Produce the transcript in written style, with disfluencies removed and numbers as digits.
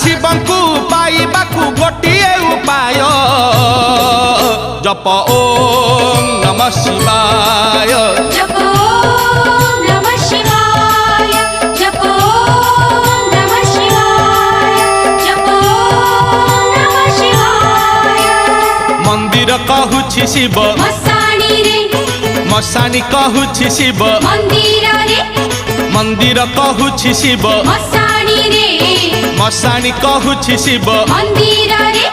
शिवंकु पाइबाकु गोटिए उपाय जप ओम नमः शिवाय जप ओम नमः शिवाय जप ओम नमः शिवाय जप ओम नमः शिवाय मंदिर कहूछि शिव मसाणी रे मसाणी कहूछि शिव मंदिर रे मंदिर कहूछि शिव मसाणी रे मसाणी कहूछि शिव मंदिर रे